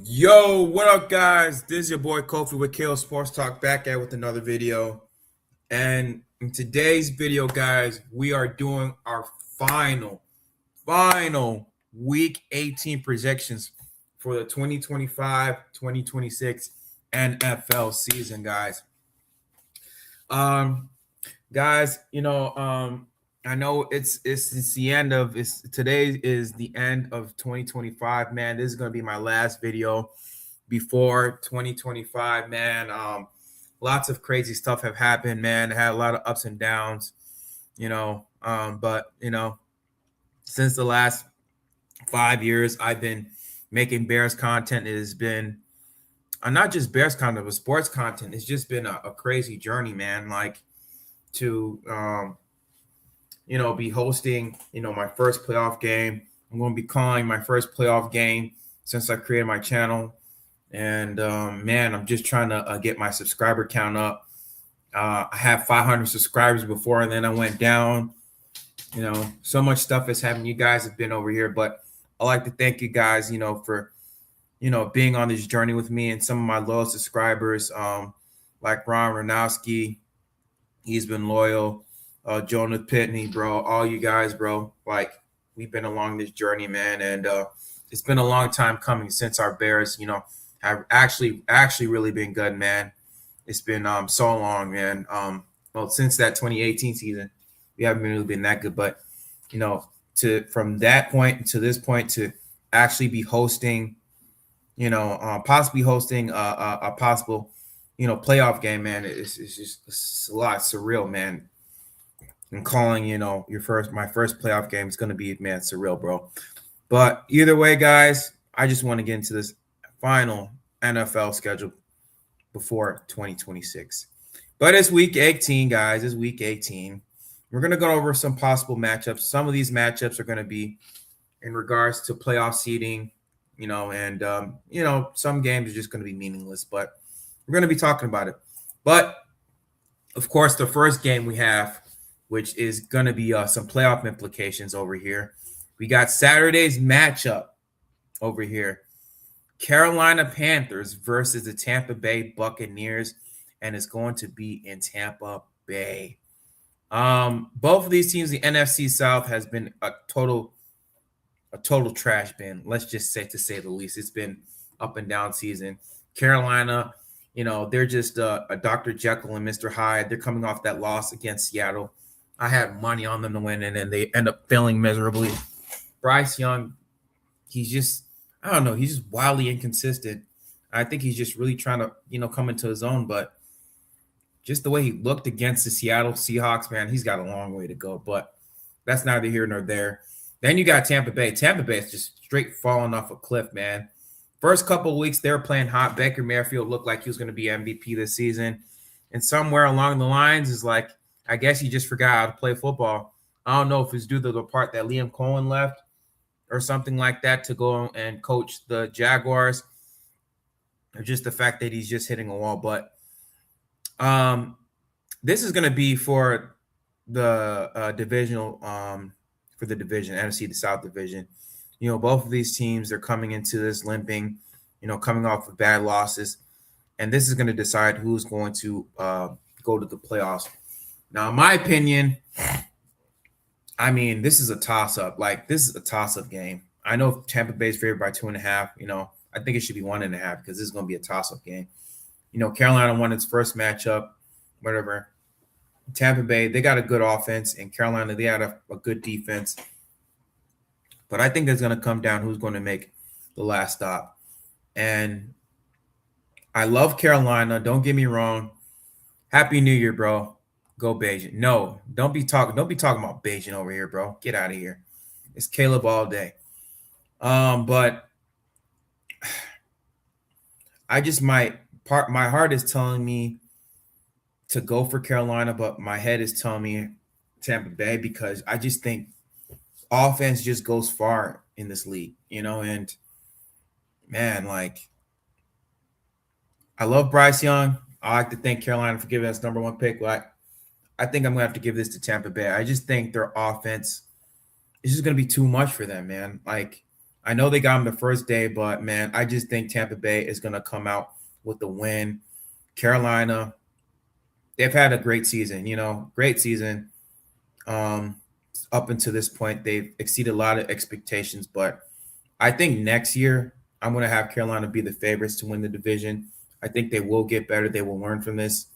Yo, what up, guys? This is your boy Kofi with KO Sports Talk back at with another video. And in today's video, guys, we are doing our final week 18 projections for the 2025-2026 NFL season, guys. Um, guys, I know it's the end of today is the end of 2025, man. This is gonna be my last video before 2025, man. Lots of crazy stuff have happened, man. I had a lot of ups and downs, but since the last 5 years, I've been making Bears content. It has been not just Bears content, but sports content. It's just been a crazy journey, man. Like to be hosting, my first playoff game. I'm going to be calling my first playoff game since I created my channel. And man, I'm just trying to get my subscriber count up. I had 500 subscribers before, and then I went down. So much stuff has happened. You guys have been over here, but I'd like to thank you guys, for being on this journey with me, and some of my loyal subscribers, like Ron Ranowski. He's been loyal. Jonah Pitney, bro, all you guys, bro. Like, we've been along this journey, man, and it's been a long time coming since our Bears, have actually really been good, man. It's been so long, man. Well, since that 2018 season, we haven't really been that good, but to from that point to this point to actually be hosting, possibly hosting a possible, playoff game, man. It's a lot surreal, man. And calling, my first playoff game is going to be, man, surreal, bro. But either way, guys, I just want to get into this final NFL schedule before 2026. But it's week 18, guys. It's week 18. We're going to go over some possible matchups. Some of these matchups are going to be in regards to playoff seeding, and some games are just going to be meaningless, but we're going to be talking about it. But of course, the first game we have, which is going to be some playoff implications over here. We got Saturday's matchup over here. Carolina Panthers versus the Tampa Bay Buccaneers, and it's going to be in Tampa Bay. Both of these teams, the NFC South has been a total trash bin. Let's just say, to say the least. It's been up and down season. Carolina, they're just a Dr. Jekyll and Mr. Hyde. They're coming off that loss against Seattle. I had money on them to win, and then they end up failing miserably. Bryce Young, he's just wildly inconsistent. I think he's just really trying to, come into his own, but just the way he looked against the Seattle Seahawks, man, he's got a long way to go, but that's neither here nor there. Then you got Tampa Bay. Tampa Bay is just straight falling off a cliff, man. First couple of weeks, they were playing hot. Baker Mayfield looked like he was going to be MVP this season. And somewhere along the lines is like, I guess he just forgot how to play football. I don't know if it's due to the part that Liam Cohen left or something like that to go and coach the Jaguars, or just the fact that he's just hitting a wall. But this is going to be for the divisional, for the division, NFC, the South division. Both of these teams are coming into this limping, coming off of bad losses. And this is going to decide who's going to go to the playoffs. Now, in my opinion, this is a toss-up. Like, this is a toss-up game. I know Tampa Bay is favored by 2.5. I think it should be 1.5 because this is going to be a toss-up game. Carolina won its first matchup, whatever. Tampa Bay, they got a good offense, and Carolina, they had a good defense. But I think it's going to come down who's going to make the last stop. And I love Carolina. Don't get me wrong. Happy New Year, bro. Go Bayesian. No, don't be talking about Bayesian over here, bro. Get out of here. It's Caleb all day. But I just my heart is telling me to go for Carolina, but my head is telling me Tampa Bay, because I just think offense just goes far in this league, and man, like, I love Bryce Young. I like to thank Carolina for giving us #1 pick, but I think I'm going to have to give this to Tampa Bay. I just think their offense is just going to be too much for them, man. Like, I know they got them the first day, but man, I just think Tampa Bay is going to come out with the win. Carolina, they've had a great season, great season. Um, Up until this point, they've exceeded a lot of expectations, but I think next year I'm going to have Carolina be the favorites to win the division. I think they will get better. They will learn from this,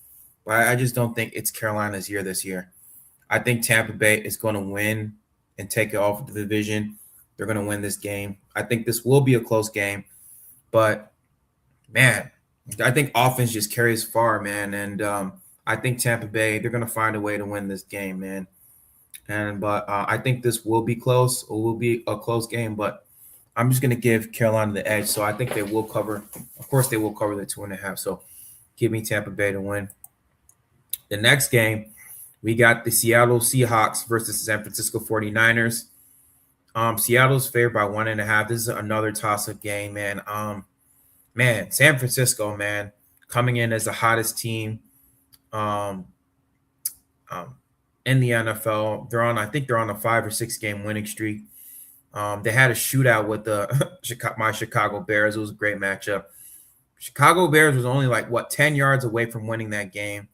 but I just don't think it's Carolina's year this year. I think Tampa Bay is going to win and take it off the division. They're going to win this game. I think this will be a close game, but man, I think offense just carries far, man. And I think Tampa Bay, they're going to find a way to win this game, man. But I think this will be close. Or will be a close game, but I'm just going to give Carolina the edge. So I think they will cover. Of course, they will cover the 2.5. So give me Tampa Bay to win. The next game, we got the Seattle Seahawks versus San Francisco 49ers. Seattle's favored by 1.5. This is another toss-up game, man. Man, San Francisco, man, coming in as the hottest team in the NFL. I think they're on a 5 or 6 game winning streak. They had a shootout with my Chicago Bears. It was a great matchup. Chicago Bears was only 10 yards away from winning that game.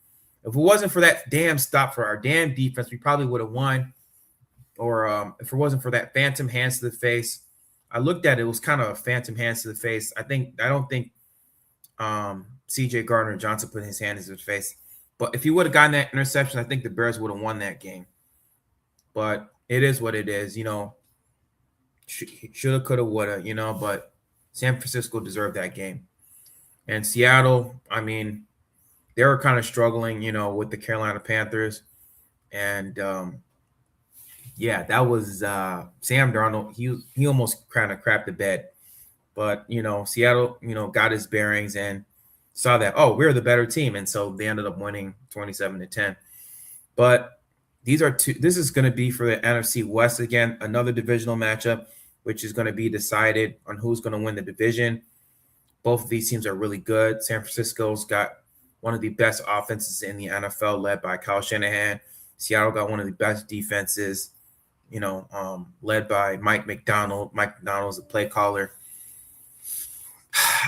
If it wasn't for that damn stop for our damn defense, we probably would have won. Or if it wasn't for that phantom hands to the face, I looked at it, it was kind of a phantom hands to the face. I don't think C.J. Gardner-Johnson put his hand in his face. But if he would have gotten that interception, I think the Bears would have won that game. But it is what it is, Shoulda, coulda, woulda, but San Francisco deserved that game. And Seattle, I mean, they were kind of struggling, with the Carolina Panthers. And yeah, that was Sam Darnold. He almost kind of crapped the bed. But, Seattle, got his bearings and saw that, we're the better team. And so they ended up winning 27-10. But this is going to be for the NFC West again, another divisional matchup, which is going to be decided on who's going to win the division. Both of these teams are really good. San Francisco's got one of the best offenses in the NFL, led by Kyle Shanahan. Seattle got one of the best defenses, led by Mike McDonald. Mike McDonald's a play caller.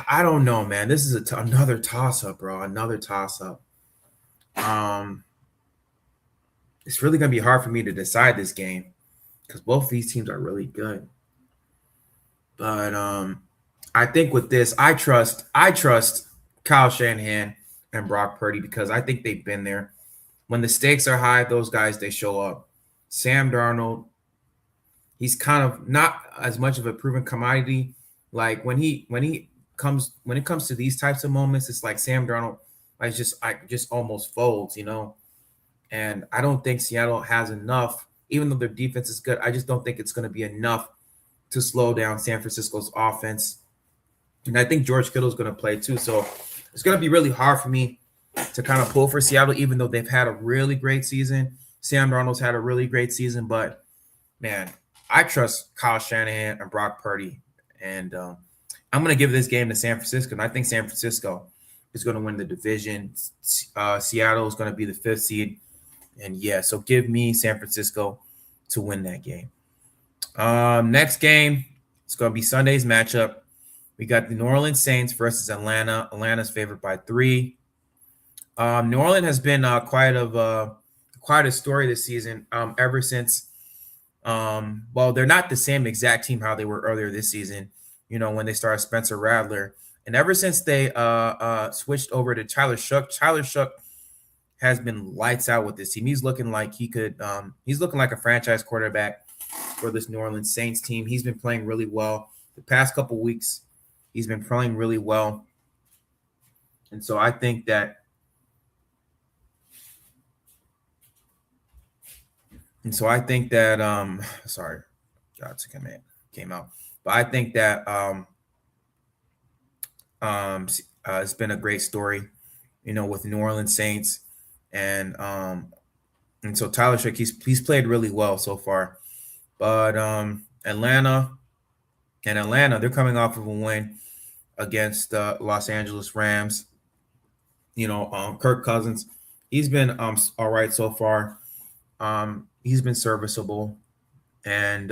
I don't know, man. This is another toss-up, bro. Another toss-up. It's really going to be hard for me to decide this game because both of these teams are really good. But I think with this, I trust Kyle Shanahan and Brock Purdy because I think they've been there. When the stakes are high, those guys, they show up. Sam Darnold, he's kind of not as much of a proven commodity. Like when it comes to these types of moments, it's like Sam Darnold just almost folds, And I don't think Seattle has enough, even though their defense is good. I just don't think it's going to be enough to slow down San Francisco's offense. And I think George Kittle's going to play too. So it's going to be really hard for me to kind of pull for Seattle, even though they've had a really great season. Sam Darnold's had a really great season, but man, I trust Kyle Shanahan and Brock Purdy. And I'm going to give this game to San Francisco. And I think San Francisco is going to win the division. Seattle is going to be the 5th seed. And yeah, so give me San Francisco to win that game. Next game, it's going to be Sunday's matchup. We got the New Orleans Saints versus Atlanta. Atlanta's favored by 3. New Orleans has been quite a story this season. Ever since, they're not the same exact team how they were earlier this season. When they started Spencer Rattler, and ever since they switched over to Tyler Shough. Tyler Shough has been lights out with this team. He's looking like he could. He's looking like a franchise quarterback for this New Orleans Saints team. He's been playing really well the past couple weeks. He's been playing really well, and so I think that. Sorry, God, it came out. But I think that it's been a great story, with New Orleans Saints, and so Tyler Shough, he's played really well so far. But Atlanta, they're coming off of a win against the Los Angeles Rams. Kirk Cousins, he's been all right so far. He's been serviceable, and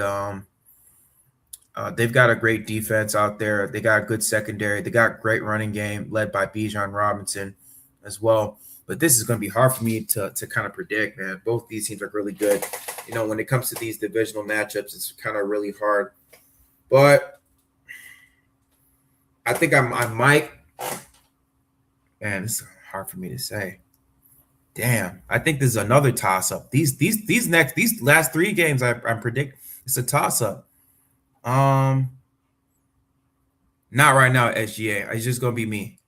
They've got a great defense out there. They got a good secondary. They got great running game led by Bijan Robinson as well. But this is going to be hard for me to kind of predict, man. Both these teams are really good. When it comes to these divisional matchups, it's kind of really hard. But I think I might. Man, it's hard for me to say. Damn, I think this is another toss up. These last three games I'm predict it's a toss up. Not right now, SGA. It's just gonna be me.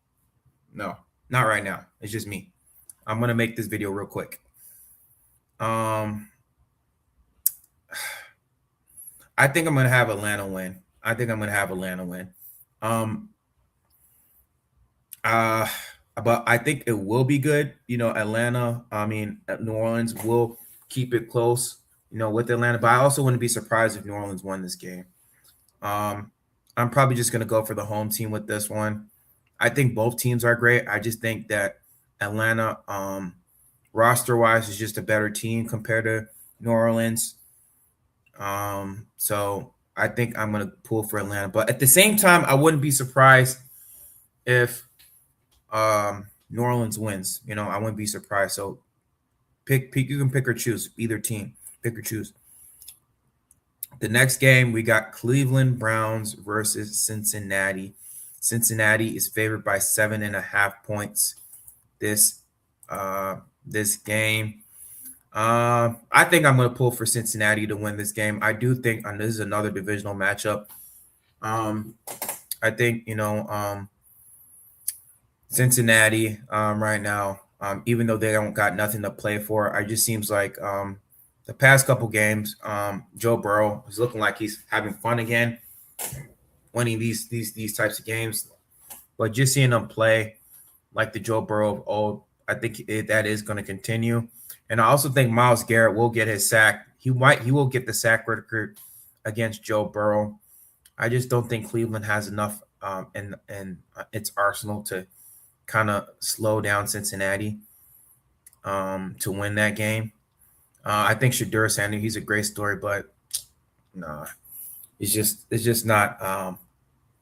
No, not right now. It's just me. I'm gonna make this video real quick. I think I'm gonna have Atlanta win. But I think it will be good. Atlanta, New Orleans will keep it close, with Atlanta. But I also wouldn't be surprised if New Orleans won this game. I'm probably just going to go for the home team with this one. I think both teams are great. I just think that Atlanta, roster-wise, is just a better team compared to New Orleans. So I think I'm going to pull for Atlanta. But at the same time, I wouldn't be surprised if New Orleans wins. I wouldn't be surprised. So pick. You can pick or choose either team. Pick or choose. The next game, we got Cleveland Browns versus Cincinnati. Cincinnati is favored by 7.5 points this game. I think I'm going to pull for Cincinnati to win this game. I do think this is another divisional matchup. I think, Cincinnati right now, even though they don't got nothing to play for, it just seems like the past couple games, Joe Burrow is looking like he's having fun again, winning these types of games. But just seeing him play like the Joe Burrow of old, I think that is going to continue. And I also think Myles Garrett will get his sack. He will get the sack record against Joe Burrow. I just don't think Cleveland has enough in its arsenal to kind of slow down Cincinnati to win that game. I think Shedeur Sanders, he's a great story, but nah, it's just not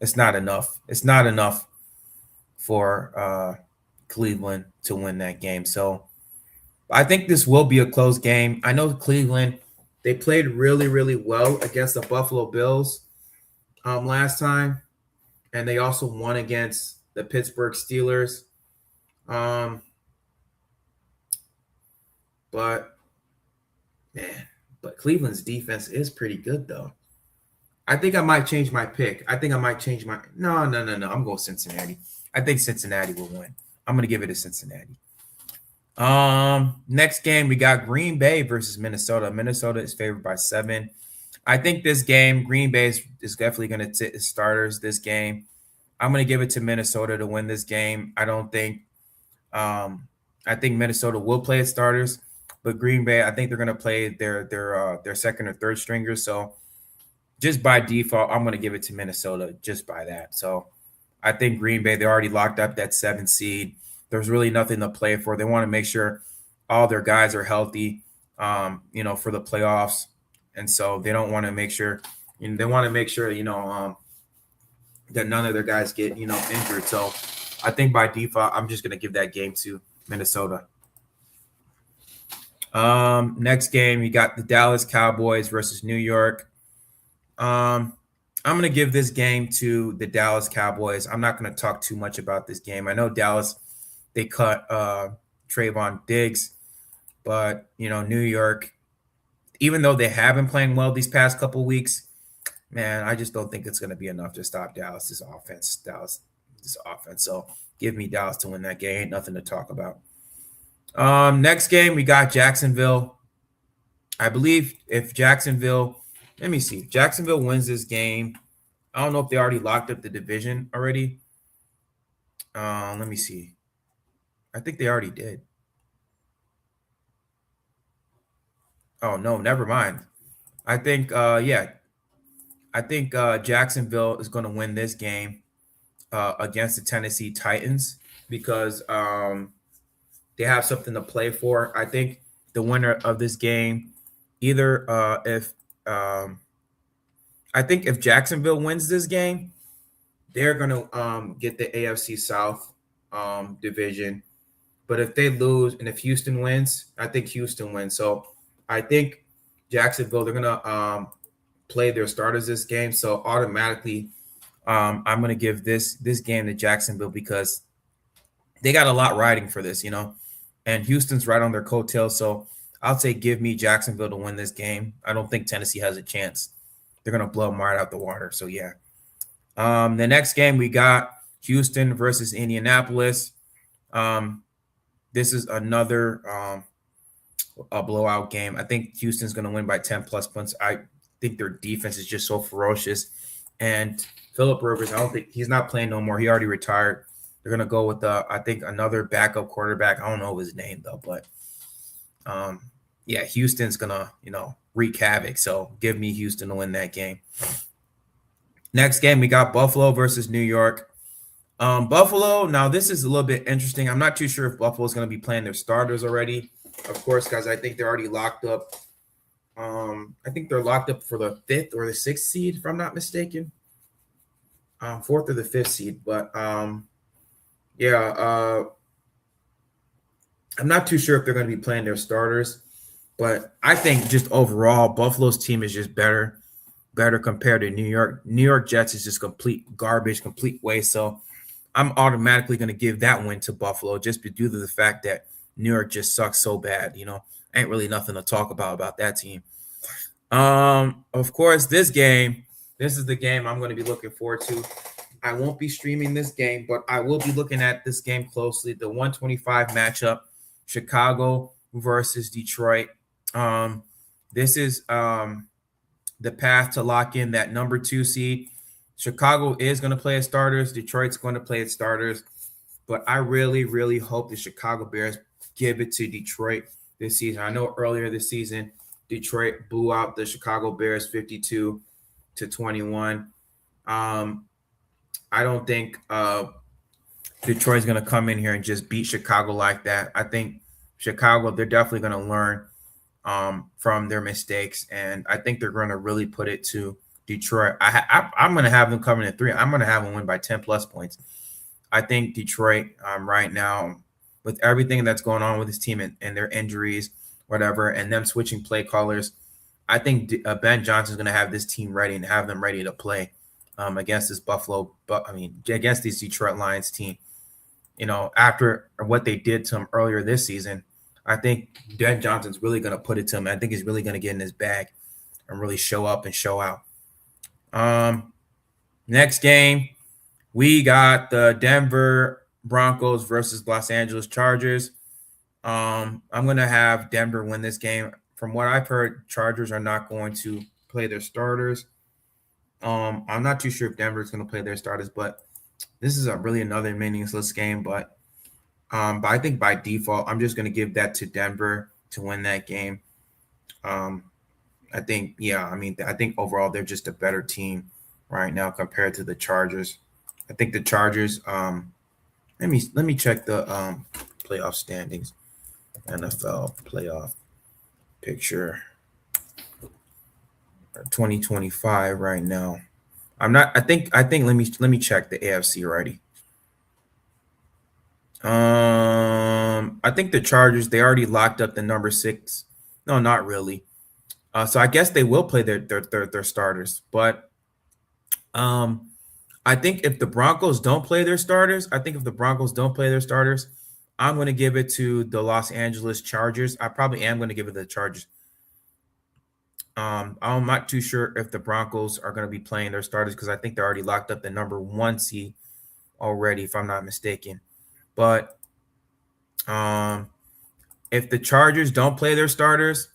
it's not enough. It's not enough for Cleveland to win that game. So I think this will be a close game. I know Cleveland, they played really, really well against the Buffalo Bills last time, and they also won against the Pittsburgh Steelers. But Cleveland's defense is pretty good, though. I think I might change my pick. No. I'm going Cincinnati. I think Cincinnati will win. I'm going to give it to Cincinnati. Next game, we got Green Bay versus Minnesota. Minnesota is favored by 7. I think this game, Green Bay is definitely going to sit starters this game. I'm going to give it to Minnesota to win this game. I think Minnesota will play its starters, but Green Bay, I think they're going to play their second or third stringers. So just by default, I'm going to give it to Minnesota just by that. So I think Green Bay, they already locked up that 7 seed. There's really nothing to play for. They want to make sure all their guys are healthy, for the playoffs. And so they don't want to make sure, they want to make sure, that none of their guys get, injured. So I think by default, I'm just going to give that game to Minnesota. Next game, you got the Dallas Cowboys versus New York. I'm going to give this game to the Dallas Cowboys. I'm not going to talk too much about this game. I know Dallas, they cut Trayvon Diggs, but, New York, even though they have been playing well these past couple weeks, man, I just don't think it's going to be enough to stop Dallas's offense. So give me Dallas to win that game. Ain't nothing to talk about. Next game, we got Jacksonville. I believe if Jacksonville wins this game, I don't know if they already locked up the division already. Let me see. I think they already did. Oh, no, never mind. I think, Jacksonville is going to win this game against the Tennessee Titans because they have something to play for. I think the winner of this game, either if I think if Jacksonville wins this game, they're gonna get the AFC South division. But if they lose and if Houston wins, I think Houston wins. So I think Jacksonville, they're gonna play their starters this game. So automatically, I'm gonna give this game to Jacksonville because they got a lot riding for this, and Houston's right on their coattails. So I'll say give me Jacksonville to win this game. I don't think Tennessee has a chance. They're gonna blow them right out the water. So yeah. The next game we got Houston versus Indianapolis. This is another a blowout game. I think Houston's going to win by 10 plus points. I think their defense is just so ferocious. And Phillip Rivers, I don't think he's not playing no more. He already retired. They're going to go with I think another backup quarterback. I don't know his name though, but yeah, Houston's going to, wreak havoc. So give me Houston to win that game. Next game, we got Buffalo versus New York. Buffalo, now this is a little bit interesting. I'm not too sure if Buffalo is going to be playing their starters already. Of course, guys, I think they're already locked up. I think they're locked up for the 5th or the 6th seed, if I'm not mistaken. 4th or the 5th seed. But, yeah, I'm not too sure if they're going to be playing their starters. But I think just overall, Buffalo's team is just better compared to New York. New York Jets is just complete garbage, complete waste. So I'm automatically going to give that win to Buffalo just due to the fact that New York just sucks so bad. Ain't really nothing to talk about that team. Of course, this is the game I'm going to be looking forward to. I won't be streaming this game, but I will be looking at this game closely. The 125 matchup, Chicago versus Detroit. This is the path to lock in that number 2 seed. Chicago is going to play its starters. Detroit's going to play its starters. But I really, really hope the Chicago Bears give it to Detroit this season. I know earlier this season, Detroit blew out the Chicago Bears 52-21. I don't think Detroit's going to come in here and just beat Chicago like that. I think Chicago, they're definitely going to learn from their mistakes, and I think they're going to really put it to Detroit. I'm going to have them coming in 3. I'm going to have them win by 10 plus points. I think Detroit right now, with everything that's going on with this team and their injuries, whatever, and them switching play callers, I think Ben Johnson's going to have this team ready and have them ready to play against this against this Detroit Lions team. After what they did to him earlier this season, I think Ben Johnson's really going to put it to him. I think he's really going to get in his bag and really show up and show out. Next game, we got the Denver Broncos versus Los Angeles Chargers. I'm going to have Denver win this game. From what I've heard, Chargers are not going to play their starters. I'm not too sure if Denver is going to play their starters, but this is really another meaningless game. But I think by default, I'm just going to give that to Denver to win that game. I think overall they're just a better team right now compared to the Chargers. I think the Chargers. Let me check the playoff standings, NFL playoff picture. 2025 right now. I think let me check the AFC already. I think the Chargers, they already locked up the number 6. No, not really. So I guess they will play their starters, but I think if the Broncos don't play their starters, I'm going to give it to the Los Angeles Chargers. I probably am going to give it to the Chargers. I'm not too sure if the Broncos are going to be playing their starters because I think they're already locked up the number 1 seed already, if I'm not mistaken. But if the Chargers don't play their starters,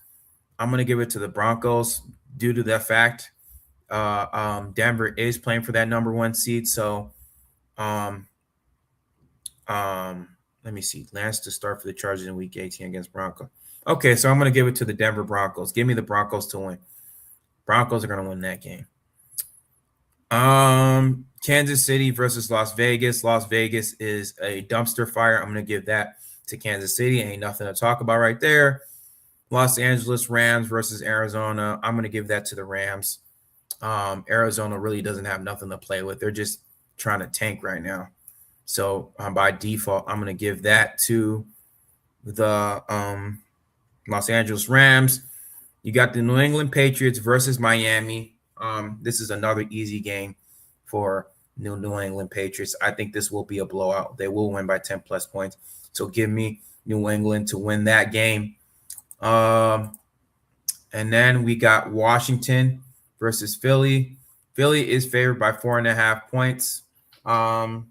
I'm going to give it to the Broncos due to the fact Denver is playing for that number 1 seed. So let me see. Lance to start for the Chargers in week 18 against Broncos. Okay, so I'm going to give it to the Denver Broncos. Give me the Broncos to win. Broncos are going to win that game. Kansas City versus Las Vegas. Las Vegas is a dumpster fire. I'm going to give that to Kansas City. Ain't nothing to talk about right there. Los Angeles Rams versus Arizona. I'm going to give that to the Rams. Arizona really doesn't have nothing to play with. They're just trying to tank right now. So by default, I'm going to give that to the Los Angeles Rams. You got the New England Patriots versus Miami. This is another easy game for New England Patriots. I think this will be a blowout. They will win by 10 plus points. So give me New England to win that game. And then we got Washington versus Philly. Philly is favored by 4.5 points. I'm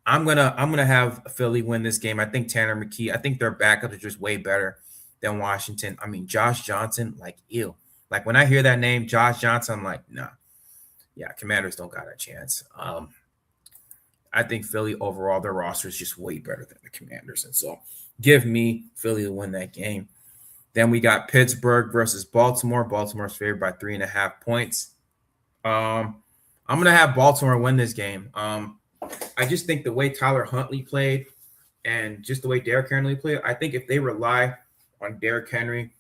gonna have Philly win this game. I think Tanner McKee. I think their backup is just way better than Washington. I mean, Josh Johnson, like ew. Like when I hear that name, Josh Johnson, I'm like, nah. Yeah, Commanders don't got a chance. I think Philly overall, their roster is just way better than the Commanders, and so give me Philly to win that game. Then we got Pittsburgh versus Baltimore. Baltimore's favored by 3.5 points. I'm gonna have Baltimore win this game. I just think the way Tyler Huntley played and just the way Derrick Henry played, I think if they rely on Derrick Henry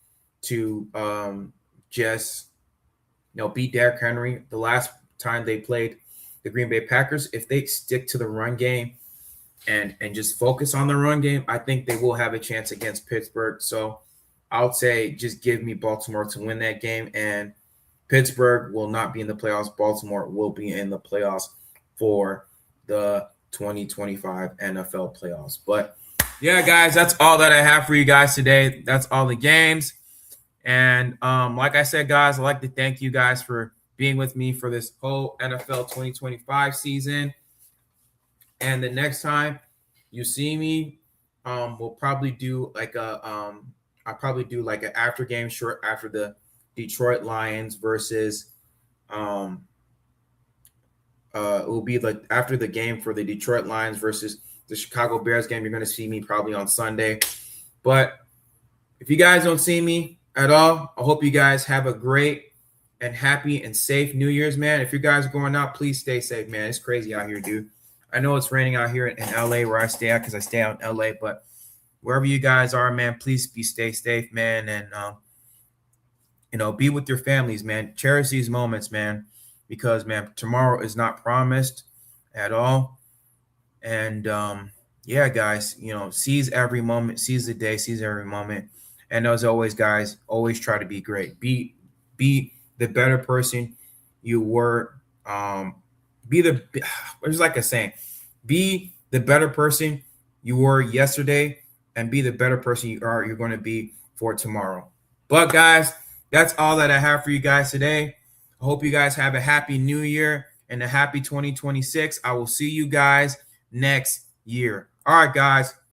to just beat Derrick Henry the last time they played the Green Bay Packers, if they stick to the run game and just focus on the run game, I think they will have a chance against Pittsburgh. So I would say just give me Baltimore to win that game, and Pittsburgh will not be in the playoffs. Baltimore will be in the playoffs for the 2025 NFL playoffs. But yeah, guys, that's all that I have for you guys today. That's all the games. And like I said, guys, I'd like to thank you guys for being with me for this whole NFL 2025 season. And the next time you see me, we'll probably do like I'll probably do like an after game short after the Detroit Lions versus it will be like after the game for the Detroit Lions versus the Chicago Bears game. You're going to see me probably on Sunday. But if you guys don't see me at all, I hope you guys have a great and happy and safe New Year's, man. If you guys are going out, please stay safe, man. It's crazy out here, dude. I know it's raining out here in LA where I stay at because I stay out in LA, but wherever you guys are, man, please stay safe, man. And, be with your families, man. Cherish these moments, man, because, man, tomorrow is not promised at all. And, yeah, guys, seize every moment, seize the day, seize every moment. And as always, guys, always try to be great. Be the better person you were. There's like a saying, be the better person you were yesterday and be the better person you're going to be for tomorrow. But guys, that's all that I have for you guys today. I hope you guys have a happy new year and a happy 2026. I will see you guys next year. All right, guys.